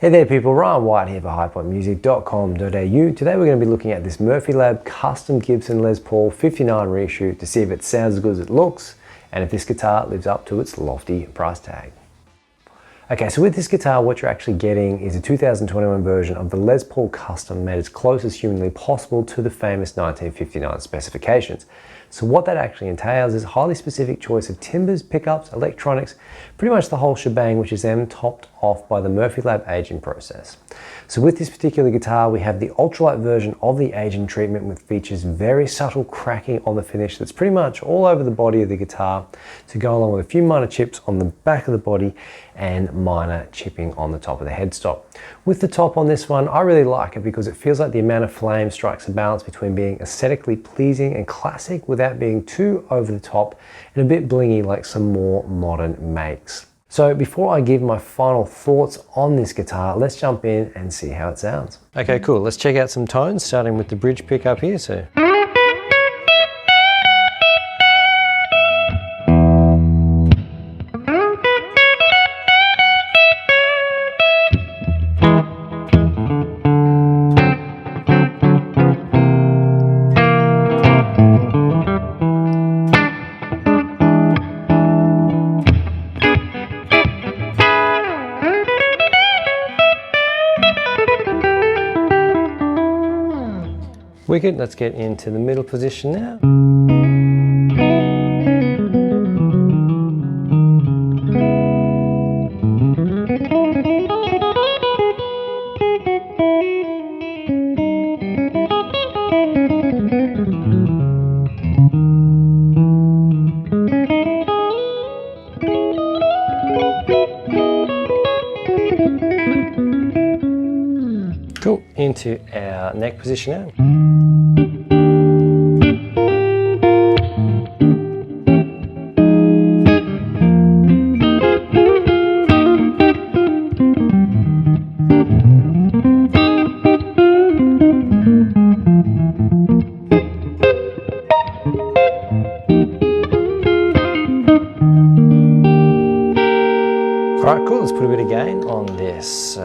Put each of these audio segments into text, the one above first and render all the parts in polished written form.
Hey there people, Ryan White here for highpointmusic.com.au. Today we're going to be looking at this Murphy Lab custom Gibson Les Paul 59 reissue to see if it sounds as good as it looks and if this guitar lives up to its lofty price tag. Okay, so with this guitar what you're actually getting is a 2021 version of the Les Paul Custom made as close as humanly possible to the famous 1959 specifications. So what that actually entails is a highly specific choice of timbers, pickups, electronics, pretty much the whole shebang, which is then topped off by the Murphy Lab aging process. So with this particular guitar, we have the ultralight version of the aging treatment, which features very subtle cracking on the finish that's pretty much all over the body of the guitar, to go along with a few minor chips on the back of the body and minor chipping on the top of the headstock. With the top on this one, I really like it because it feels like the amount of flame strikes a balance between being aesthetically pleasing and classic without being too over the top and a bit blingy like some more modern makes. So before I give my final thoughts on this guitar, let's jump in and see how it sounds. Okay, cool. Let's check out some tones, starting with the bridge pickup here. So. Wicked, let's get into the middle position now. Cool, into our neck position now. Alright, cool, let's put a bit of gain on this.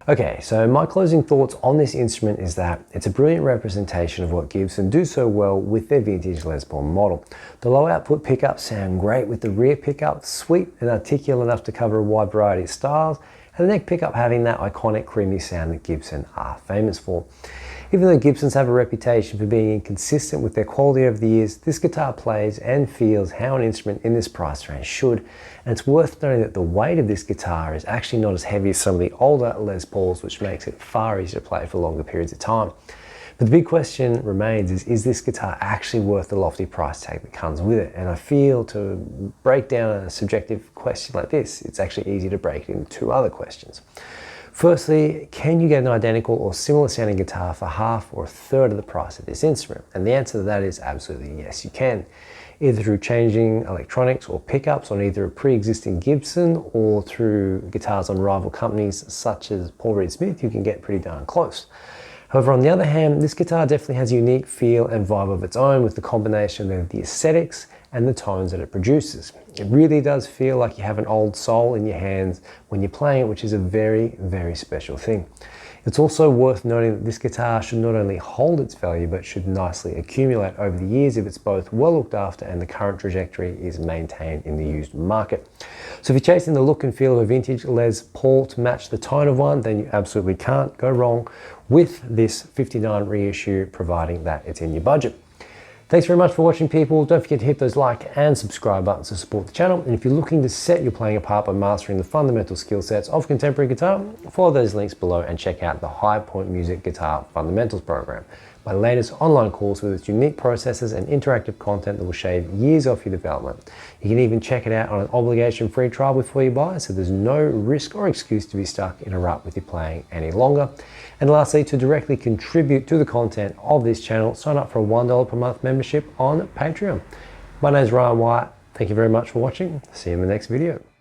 Okay, so my closing thoughts on this instrument is that it's a brilliant representation of what Gibson do so well with their vintage Les Paul model. The low output pickups sound great with the rear pickup sweet and articulate enough to cover a wide variety of styles, and the neck pickup having that iconic creamy sound that Gibson are famous for. Even though Gibsons have a reputation for being inconsistent with their quality over the years, this guitar plays and feels how an instrument in this price range should, and it's worth noting that the weight of this guitar is actually not as heavy as some of the older Les Pauls, which makes it far easier to play for longer periods of time. But the big question remains is this guitar actually worth the lofty price tag that comes with it? And I feel to break down a subjective question like this, it's actually easy to break it into two other questions. Firstly, can you get an identical or similar sounding guitar for half or a third of the price of this instrument? And the answer to that is absolutely yes, you can. Either through changing electronics or pickups on either a pre-existing Gibson or through guitars on rival companies such as Paul Reed Smith, you can get pretty darn close. However, on the other hand, this guitar definitely has a unique feel and vibe of its own with the combination of the aesthetics and the tones that it produces. It really does feel like you have an old soul in your hands when you're playing it, which is a very, very special thing. It's also worth noting that this guitar should not only hold its value, but should nicely accumulate over the years if it's both well looked after and the current trajectory is maintained in the used market. So if you're chasing the look and feel of a vintage Les Paul to match the tone of one, then you absolutely can't go wrong with this 59 reissue, providing that it's in your budget. Thanks very much for watching, people. Don't forget to hit those like and subscribe buttons to support the channel. And if you're looking to set your playing apart by mastering the fundamental skill sets of contemporary guitar, follow those links below and check out the High Point Music Guitar Fundamentals program, my latest online course with its unique processes and interactive content that will shave years off your development. You can even check it out on an obligation-free trial before you buy, so there's no risk or excuse to be stuck in a rut with your playing any longer. And lastly, to directly contribute to the content of this channel, sign up for a $1 per month membership on Patreon. My name is Ryan White. Thank you very much for watching. See you in the next video.